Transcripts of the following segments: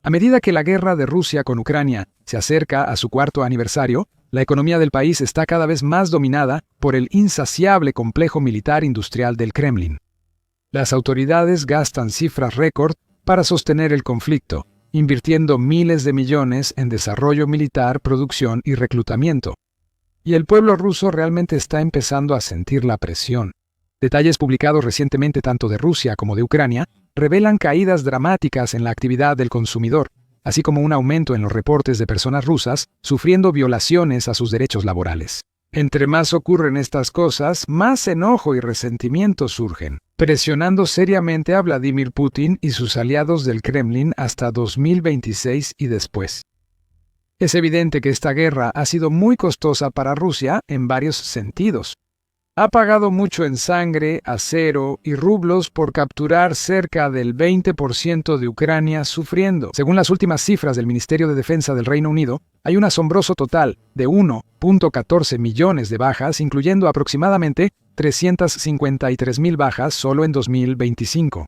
A medida que la guerra de Rusia con Ucrania se acerca a su cuarto aniversario, la economía del país está cada vez más dominada por el insaciable complejo militar industrial del Kremlin. Las autoridades gastan cifras récord para sostener el conflicto, invirtiendo miles de millones en desarrollo militar, producción y reclutamiento. Y el pueblo ruso realmente está empezando a sentir la presión. Detalles publicados recientemente tanto de Rusia como de Ucrania revelan caídas dramáticas en la actividad del consumidor, así como un aumento en los reportes de personas rusas sufriendo violaciones a sus derechos laborales. Entre más ocurren estas cosas, más enojo y resentimiento surgen, presionando seriamente a Vladimir Putin y sus aliados del Kremlin hasta 2026 y después. Es evidente que esta guerra ha sido muy costosa para Rusia en varios sentidos. Ha pagado mucho en sangre, acero y rublos por capturar cerca del 20% de Ucrania sufriendo. Según las últimas cifras del Ministerio de Defensa del Reino Unido, hay un asombroso total de 1.14 millones de bajas, incluyendo aproximadamente 353.000 bajas solo en 2025.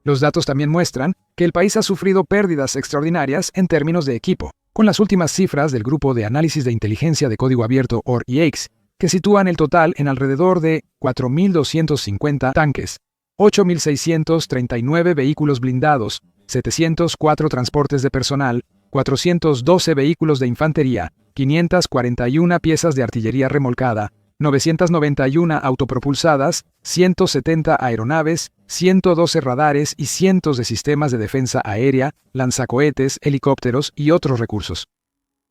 Los datos también muestran que el país ha sufrido pérdidas extraordinarias en términos de equipo, con las últimas cifras del Grupo de Análisis de Inteligencia de Código Abierto OR-IAX, que sitúan el total en alrededor de 4.250 tanques, 8.639 vehículos blindados, 704 transportes de personal, 412 vehículos de infantería, 541 piezas de artillería remolcada, 991 autopropulsadas, 170 aeronaves, 112 radares y cientos de sistemas de defensa aérea, lanzacohetes, helicópteros y otros recursos.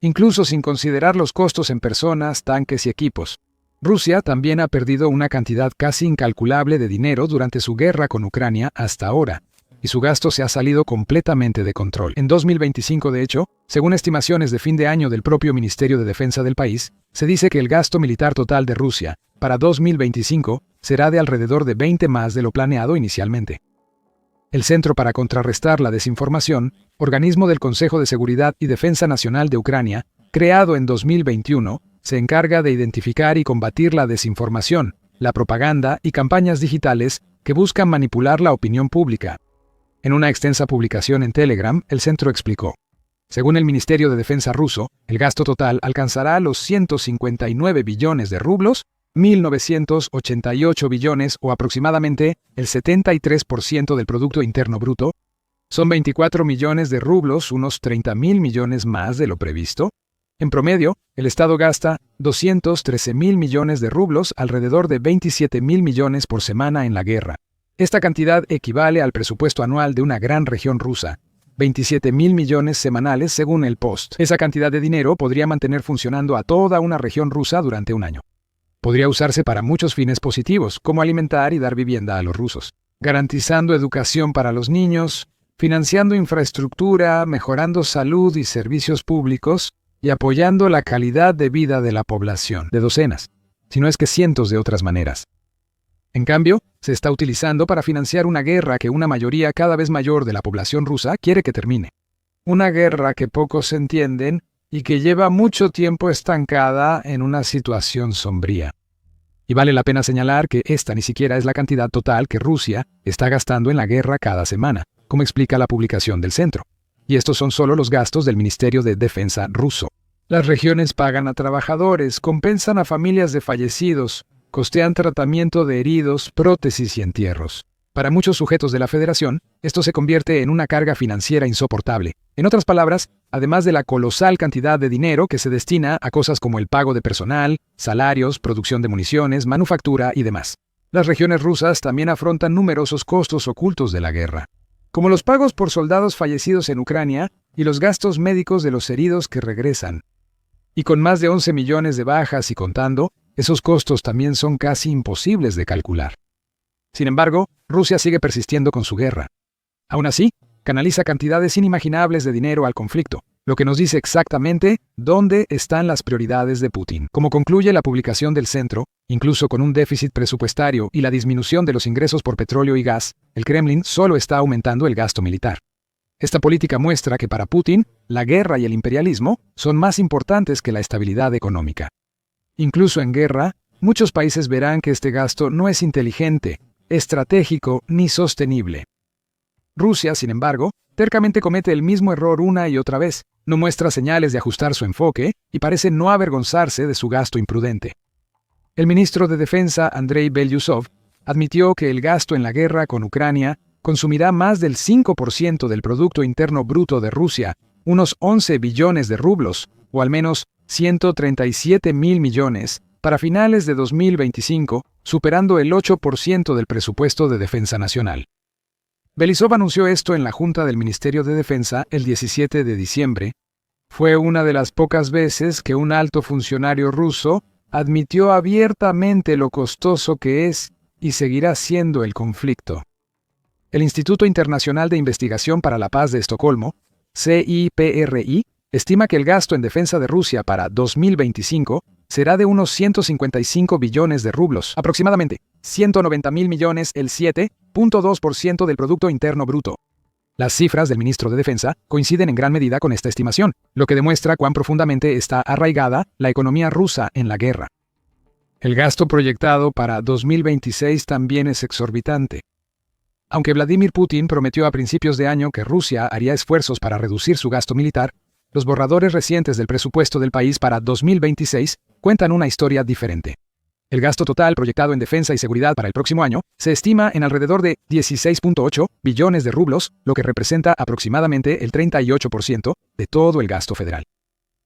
Incluso sin considerar los costos en personas, tanques y equipos. Rusia también ha perdido una cantidad casi incalculable de dinero durante su guerra con Ucrania hasta ahora, y su gasto se ha salido completamente de control. En 2025, de hecho, según estimaciones de fin de año del propio Ministerio de Defensa del país, se dice que el gasto militar total de Rusia para 2025 será de alrededor de 20 más de lo planeado inicialmente. El Centro para Contrarrestar la Desinformación, organismo del Consejo de Seguridad y Defensa Nacional de Ucrania, creado en 2021, se encarga de identificar y combatir la desinformación, la propaganda y campañas digitales que buscan manipular la opinión pública. En una extensa publicación en Telegram, el centro explicó: según el Ministerio de Defensa ruso, el gasto total alcanzará los 159 billones de rublos, 1.988 billones o aproximadamente el 73% del Producto Interno Bruto. Son 24 millones de rublos, unos 30.000 millones más de lo previsto. En promedio, el Estado gasta 213.000 millones de rublos, alrededor de 27.000 millones por semana en la guerra. Esta cantidad equivale al presupuesto anual de una gran región rusa, 27.000 millones semanales según el Post. Esa cantidad de dinero podría mantener funcionando a toda una región rusa durante un año. Podría usarse para muchos fines positivos, como alimentar y dar vivienda a los rusos, garantizando educación para los niños, financiando infraestructura, mejorando salud y servicios públicos, y apoyando la calidad de vida de la población, de docenas, si no es que cientos de otras maneras. En cambio, se está utilizando para financiar una guerra que una mayoría cada vez mayor de la población rusa quiere que termine. Una guerra que pocos entienden y que lleva mucho tiempo estancada en una situación sombría. Y vale la pena señalar que esta ni siquiera es la cantidad total que Rusia está gastando en la guerra cada semana, como explica la publicación del centro. Y estos son solo los gastos del Ministerio de Defensa ruso. Las regiones pagan a trabajadores, compensan a familias de fallecidos, costean tratamiento de heridos, prótesis y entierros. Para muchos sujetos de la Federación, esto se convierte en una carga financiera insoportable. En otras palabras, además de la colosal cantidad de dinero que se destina a cosas como el pago de personal, salarios, producción de municiones, manufactura y demás. Las regiones rusas también afrontan numerosos costos ocultos de la guerra, como los pagos por soldados fallecidos en Ucrania y los gastos médicos de los heridos que regresan. Y con más de 11 millones de bajas y contando, esos costos también son casi imposibles de calcular. Sin embargo, Rusia sigue persistiendo con su guerra. Aún así, canaliza cantidades inimaginables de dinero al conflicto, lo que nos dice exactamente dónde están las prioridades de Putin. Como concluye la publicación del centro, incluso con un déficit presupuestario y la disminución de los ingresos por petróleo y gas, el Kremlin solo está aumentando el gasto militar. Esta política muestra que para Putin, la guerra y el imperialismo son más importantes que la estabilidad económica. Incluso en guerra, muchos países verán que este gasto no es inteligente, estratégico ni sostenible. Rusia, sin embargo, tercamente comete el mismo error una y otra vez, no muestra señales de ajustar su enfoque y parece no avergonzarse de su gasto imprudente. El ministro de Defensa, Andrei Belyusov, admitió que el gasto en la guerra con Ucrania consumirá más del 5% del Producto Interno Bruto de Rusia, unos 11 billones de rublos, o al menos 137.000 millones, para finales de 2025, superando el 8% del presupuesto de defensa nacional. Belyusov anunció esto en la Junta del Ministerio de Defensa el 17 de diciembre. Fue una de las pocas veces que un alto funcionario ruso admitió abiertamente lo costoso que es y seguirá siendo el conflicto. El Instituto Internacional de Investigación para la Paz de Estocolmo, CIPRI, estima que el gasto en defensa de Rusia para 2025 será de unos 155 billones de rublos, aproximadamente 190.000 millones, el 7.2% del Producto Interno Bruto. Las cifras del ministro de Defensa coinciden en gran medida con esta estimación, lo que demuestra cuán profundamente está arraigada la economía rusa en la guerra. El gasto proyectado para 2026 también es exorbitante. Aunque Vladimir Putin prometió a principios de año que Rusia haría esfuerzos para reducir su gasto militar, los borradores recientes del presupuesto del país para 2026 cuentan una historia diferente. El gasto total proyectado en defensa y seguridad para el próximo año se estima en alrededor de 16.8 billones de rublos, lo que representa aproximadamente el 38% de todo el gasto federal.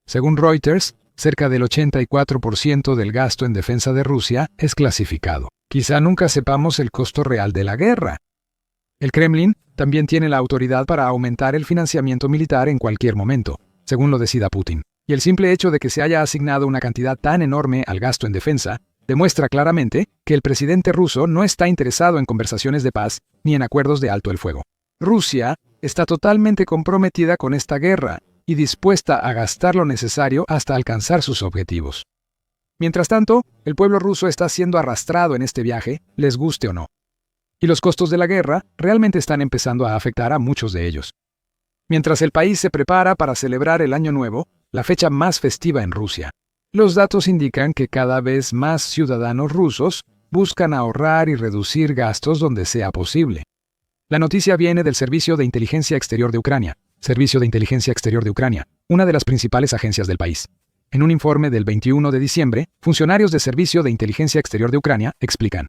Según Reuters, cerca del 84% del gasto en defensa de Rusia es clasificado. Quizá nunca sepamos el costo real de la guerra. El Kremlin también tiene la autoridad para aumentar el financiamiento militar en cualquier momento, según lo decida Putin. Y el simple hecho de que se haya asignado una cantidad tan enorme al gasto en defensa demuestra claramente que el presidente ruso no está interesado en conversaciones de paz ni en acuerdos de alto el fuego. Rusia está totalmente comprometida con esta guerra y dispuesta a gastar lo necesario hasta alcanzar sus objetivos. Mientras tanto, el pueblo ruso está siendo arrastrado en este viaje, les guste o no. Y los costos de la guerra realmente están empezando a afectar a muchos de ellos. Mientras el país se prepara para celebrar el Año Nuevo, la fecha más festiva en Rusia, los datos indican que cada vez más ciudadanos rusos buscan ahorrar y reducir gastos donde sea posible. La noticia viene del Servicio de Inteligencia Exterior de Ucrania, una de las principales agencias del país. En un informe del 21 de diciembre, funcionarios del Servicio de Inteligencia Exterior de Ucrania explican: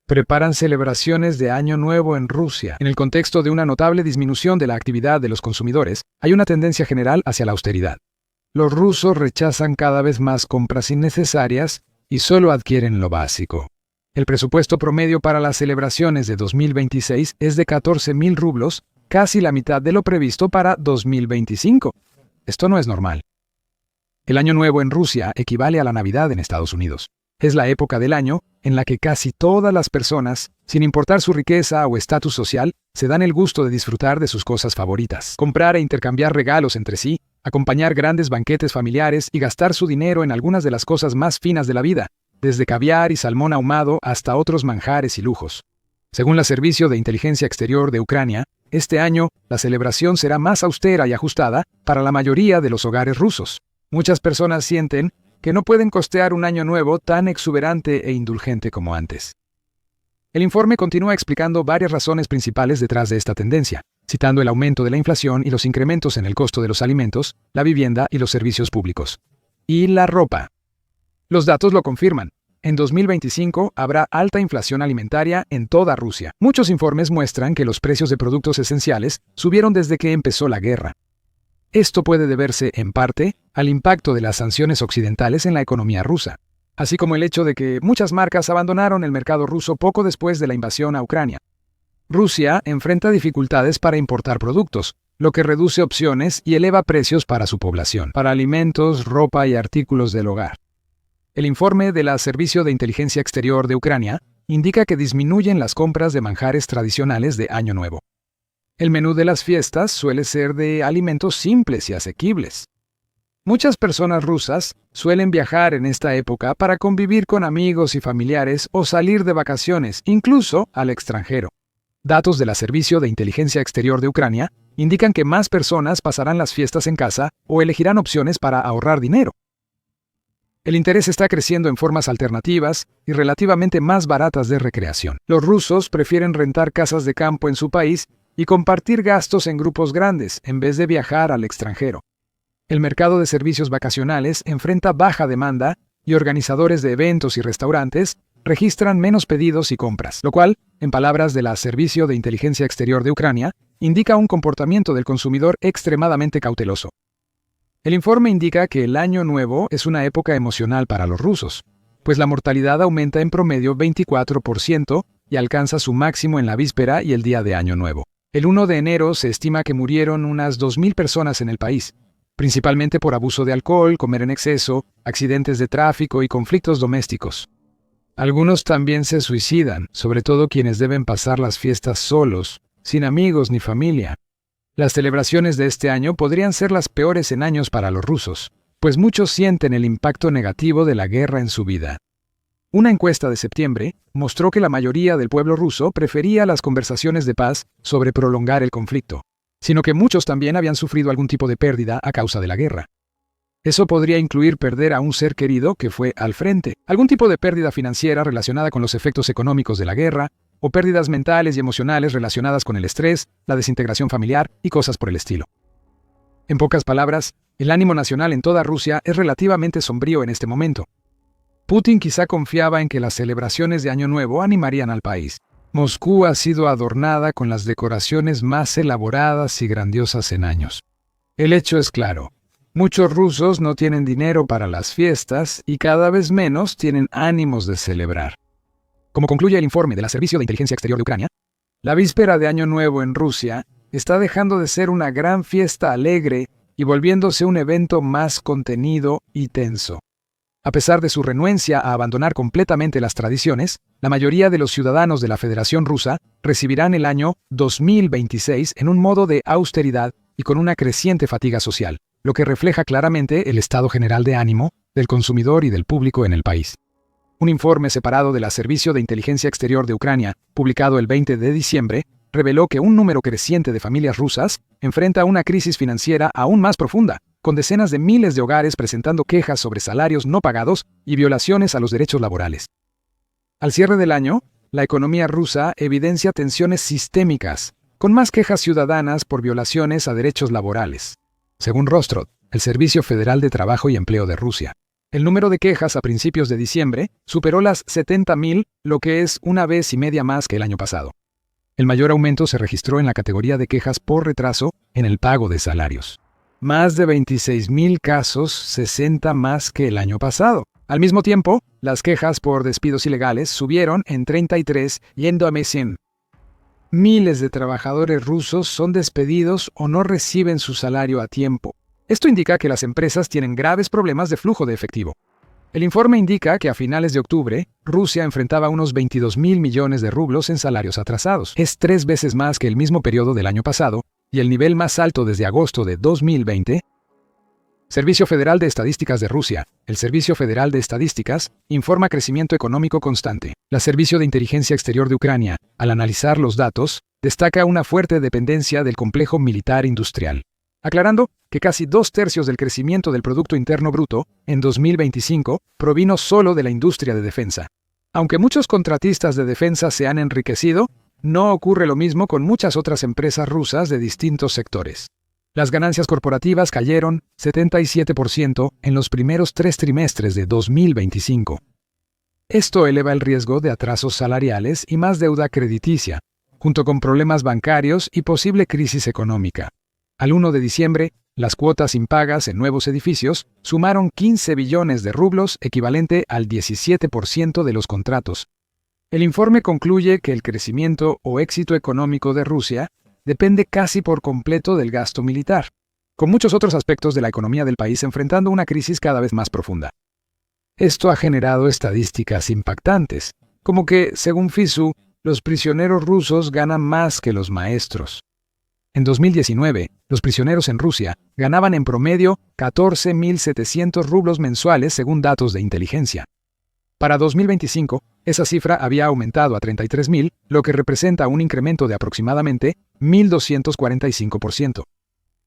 preparan celebraciones de Año Nuevo en Rusia. En el contexto de una notable disminución de la actividad de los consumidores, hay una tendencia general hacia la austeridad. Los rusos rechazan cada vez más compras innecesarias y solo adquieren lo básico. El presupuesto promedio para las celebraciones de 2026 es de 14.000 rublos, casi la mitad de lo previsto para 2025. Esto no es normal. El Año Nuevo en Rusia equivale a la Navidad en Estados Unidos. Es la época del año en la que casi todas las personas, sin importar su riqueza o estatus social, se dan el gusto de disfrutar de sus cosas favoritas. Comprar e intercambiar regalos entre sí, acompañar grandes banquetes familiares y gastar su dinero en algunas de las cosas más finas de la vida, desde caviar y salmón ahumado hasta otros manjares y lujos. Según el Servicio de Inteligencia Exterior de Ucrania, este año la celebración será más austera y ajustada para la mayoría de los hogares rusos. Muchas personas sienten que no pueden costear un año nuevo tan exuberante e indulgente como antes. El informe continúa explicando varias razones principales detrás de esta tendencia, citando el aumento de la inflación y los incrementos en el costo de los alimentos, la vivienda y los servicios públicos. Y la ropa. Los datos lo confirman. En 2025 habrá alta inflación alimentaria en toda Rusia. Muchos informes muestran que los precios de productos esenciales subieron desde que empezó la guerra. Esto puede deberse, en parte, al impacto de las sanciones occidentales en la economía rusa, así como el hecho de que muchas marcas abandonaron el mercado ruso poco después de la invasión a Ucrania. Rusia enfrenta dificultades para importar productos, lo que reduce opciones y eleva precios para su población, para alimentos, ropa y artículos del hogar. El informe del Servicio de Inteligencia Exterior de Ucrania indica que disminuyen las compras de manjares tradicionales de Año Nuevo. El menú de las fiestas suele ser de alimentos simples y asequibles. Muchas personas rusas suelen viajar en esta época para convivir con amigos y familiares o salir de vacaciones, incluso al extranjero. Datos del Servicio de Inteligencia Exterior de Ucrania indican que más personas pasarán las fiestas en casa o elegirán opciones para ahorrar dinero. El interés está creciendo en formas alternativas y relativamente más baratas de recreación. Los rusos prefieren rentar casas de campo en su país y compartir gastos en grupos grandes en vez de viajar al extranjero. El mercado de servicios vacacionales enfrenta baja demanda y organizadores de eventos y restaurantes registran menos pedidos y compras, lo cual, en palabras del Servicio de Inteligencia Exterior de Ucrania, indica un comportamiento del consumidor extremadamente cauteloso. El informe indica que el Año Nuevo es una época emocional para los rusos, pues la mortalidad aumenta en promedio 24% y alcanza su máximo en la víspera y el día de Año Nuevo. El 1 de enero se estima que murieron unas 2.000 personas en el país, principalmente por abuso de alcohol, comer en exceso, accidentes de tráfico y conflictos domésticos. Algunos también se suicidan, sobre todo quienes deben pasar las fiestas solos, sin amigos ni familia. Las celebraciones de este año podrían ser las peores en años para los rusos, pues muchos sienten el impacto negativo de la guerra en su vida. Una encuesta de septiembre mostró que la mayoría del pueblo ruso prefería las conversaciones de paz sobre prolongar el conflicto, sino que muchos también habían sufrido algún tipo de pérdida a causa de la guerra. Eso podría incluir perder a un ser querido que fue al frente, algún tipo de pérdida financiera relacionada con los efectos económicos de la guerra, o pérdidas mentales y emocionales relacionadas con el estrés, la desintegración familiar y cosas por el estilo. En pocas palabras, el ánimo nacional en toda Rusia es relativamente sombrío en este momento. Putin quizá confiaba en que las celebraciones de Año Nuevo animarían al país. Moscú ha sido adornada con las decoraciones más elaboradas y grandiosas en años. El hecho es claro. Muchos rusos no tienen dinero para las fiestas y cada vez menos tienen ánimos de celebrar. Como concluye el informe del Servicio de Inteligencia Exterior de Ucrania, la víspera de Año Nuevo en Rusia está dejando de ser una gran fiesta alegre y volviéndose un evento más contenido y tenso. A pesar de su renuencia a abandonar completamente las tradiciones, la mayoría de los ciudadanos de la Federación Rusa recibirán el año 2026 en un modo de austeridad y con una creciente fatiga social, lo que refleja claramente el estado general de ánimo del consumidor y del público en el país. Un informe separado del Servicio de Inteligencia Exterior de Ucrania, publicado el 20 de diciembre, reveló que un número creciente de familias rusas enfrenta una crisis financiera aún más profunda, con decenas de miles de hogares presentando quejas sobre salarios no pagados y violaciones a los derechos laborales. Al cierre del año, la economía rusa evidencia tensiones sistémicas, con más quejas ciudadanas por violaciones a derechos laborales. Según Rostrod, el Servicio Federal de Trabajo y Empleo de Rusia, el número de quejas a principios de diciembre superó las 70.000, lo que es una vez y media más que el año pasado. El mayor aumento se registró en la categoría de quejas por retraso en el pago de salarios. Más de 26.000 casos, 60 más que el año pasado. Al mismo tiempo, las quejas por despidos ilegales subieron en 33 yendo a 100. Miles de trabajadores rusos son despedidos o no reciben su salario a tiempo. Esto indica que las empresas tienen graves problemas de flujo de efectivo. El informe indica que a finales de octubre, Rusia enfrentaba unos 22.000 millones de rublos en salarios atrasados. Es 3 veces más que el mismo periodo del año pasado y el nivel más alto desde agosto de 2020. Servicio Federal de Estadísticas de Rusia. El Servicio Federal de Estadísticas informa crecimiento económico constante. El Servicio de Inteligencia Exterior de Ucrania, al analizar los datos, destaca una fuerte dependencia del complejo militar industrial, aclarando que casi 2/3 del crecimiento del Producto Interno Bruto en 2025 provino solo de la industria de defensa. Aunque muchos contratistas de defensa se han enriquecido, no ocurre lo mismo con muchas otras empresas rusas de distintos sectores. Las ganancias corporativas cayeron 77% en los primeros 3 trimestres de 2025. Esto eleva el riesgo de atrasos salariales y más deuda crediticia, junto con problemas bancarios y posible crisis económica. Al 1 de diciembre, las cuotas impagas en nuevos edificios sumaron 15 billones de rublos, equivalente al 17% de los contratos. El informe concluye que el crecimiento o éxito económico de Rusia depende casi por completo del gasto militar, con muchos otros aspectos de la economía del país enfrentando una crisis cada vez más profunda. Esto ha generado estadísticas impactantes, como que, según FISU, los prisioneros rusos ganan más que los maestros. En 2019, los prisioneros en Rusia ganaban en promedio 14.700 rublos mensuales según datos de inteligencia. Para 2025, esa cifra había aumentado a 33.000, lo que representa un incremento de aproximadamente 1.245%.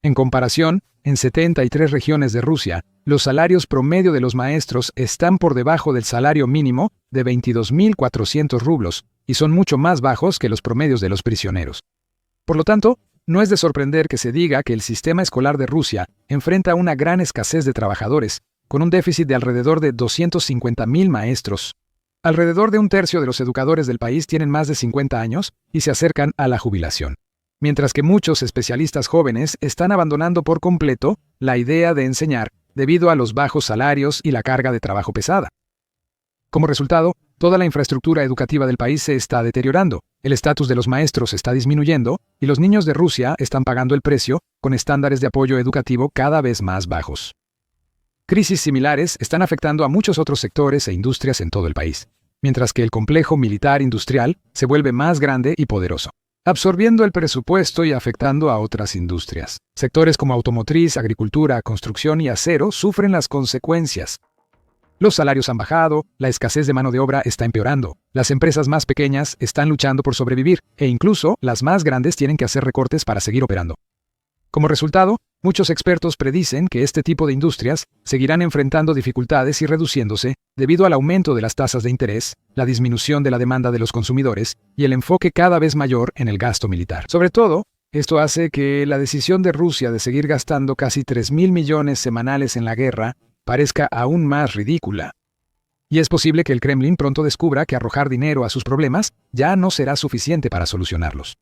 En comparación, en 73 regiones de Rusia, los salarios promedio de los maestros están por debajo del salario mínimo de 22.400 rublos y son mucho más bajos que los promedios de los prisioneros. Por lo tanto, no es de sorprender que se diga que el sistema escolar de Rusia enfrenta una gran escasez de trabajadores, con un déficit de alrededor de 250.000 maestros. Alrededor de un tercio de los educadores del país tienen más de 50 años y se acercan a la jubilación, mientras que muchos especialistas jóvenes están abandonando por completo la idea de enseñar debido a los bajos salarios y la carga de trabajo pesada. Como resultado, toda la infraestructura educativa del país se está deteriorando, el estatus de los maestros está disminuyendo y los niños de Rusia están pagando el precio con estándares de apoyo educativo cada vez más bajos. Crisis similares están afectando a muchos otros sectores e industrias en todo el país, mientras que el complejo militar industrial se vuelve más grande y poderoso, absorbiendo el presupuesto y afectando a otras industrias. Sectores como automotriz, agricultura, construcción y acero sufren las consecuencias. Los salarios han bajado, la escasez de mano de obra está empeorando, las empresas más pequeñas están luchando por sobrevivir e incluso las más grandes tienen que hacer recortes para seguir operando. Como resultado, muchos expertos predicen que este tipo de industrias seguirán enfrentando dificultades y reduciéndose debido al aumento de las tasas de interés, la disminución de la demanda de los consumidores y el enfoque cada vez mayor en el gasto militar. Sobre todo, esto hace que la decisión de Rusia de seguir gastando casi 3.000 millones semanales en la guerra parezca aún más ridícula. Y es posible que el Kremlin pronto descubra que arrojar dinero a sus problemas ya no será suficiente para solucionarlos.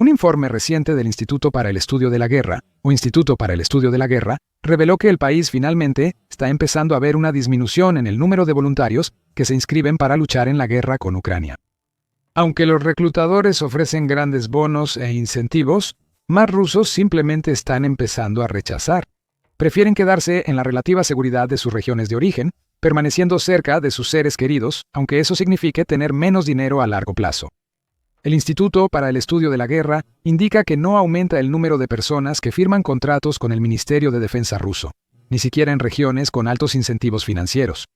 Un informe reciente del Instituto para el Estudio de la Guerra, o Instituto para el Estudio de la Guerra, reveló que el país finalmente está empezando a ver una disminución en el número de voluntarios que se inscriben para luchar en la guerra con Ucrania. Aunque los reclutadores ofrecen grandes bonos e incentivos, más rusos simplemente están empezando a rechazar. Prefieren quedarse en la relativa seguridad de sus regiones de origen, permaneciendo cerca de sus seres queridos, aunque eso signifique tener menos dinero a largo plazo. El Instituto para el Estudio de la Guerra indica que no aumenta el número de personas que firman contratos con el Ministerio de Defensa ruso, ni siquiera en regiones con altos incentivos financieros.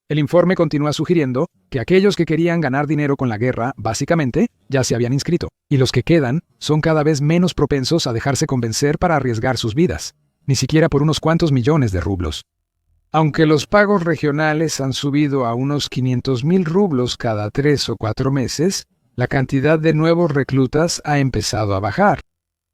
El informe continúa sugiriendo que aquellos que querían ganar dinero con la guerra, básicamente, ya se habían inscrito, y los que quedan son cada vez menos propensos a dejarse convencer para arriesgar sus vidas, ni siquiera por unos cuantos millones de rublos. Aunque los pagos regionales han subido a unos 500.000 rublos cada 3 o 4 meses, la cantidad de nuevos reclutas ha empezado a bajar.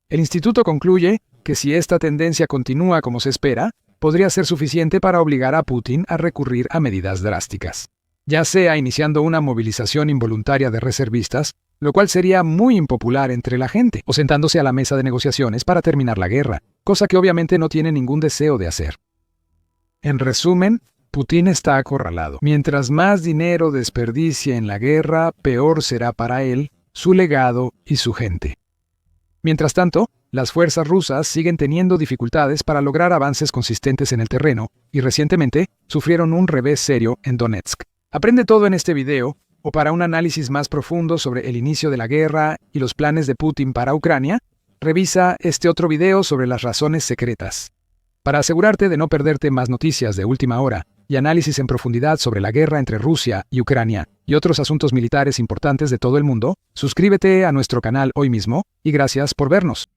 El instituto concluye que si esta tendencia continúa como se espera, podría ser suficiente para obligar a Putin a recurrir a medidas drásticas, ya sea iniciando una movilización involuntaria de reservistas, lo cual sería muy impopular entre la gente, o sentándose a la mesa de negociaciones para terminar la guerra, cosa que obviamente no tiene ningún deseo de hacer. En resumen, Putin está acorralado. Mientras más dinero desperdicie en la guerra, peor será para él, su legado y su gente. Mientras tanto, las fuerzas rusas siguen teniendo dificultades para lograr avances consistentes en el terreno y recientemente sufrieron un revés serio en Donetsk. Aprende todo en este video, o para un análisis más profundo sobre el inicio de la guerra y los planes de Putin para Ucrania, revisa este otro video sobre las razones secretas. Para asegurarte de no perderte más noticias de última hora y análisis en profundidad sobre la guerra entre Rusia y Ucrania y otros asuntos militares importantes de todo el mundo, suscríbete a nuestro canal hoy mismo y gracias por vernos.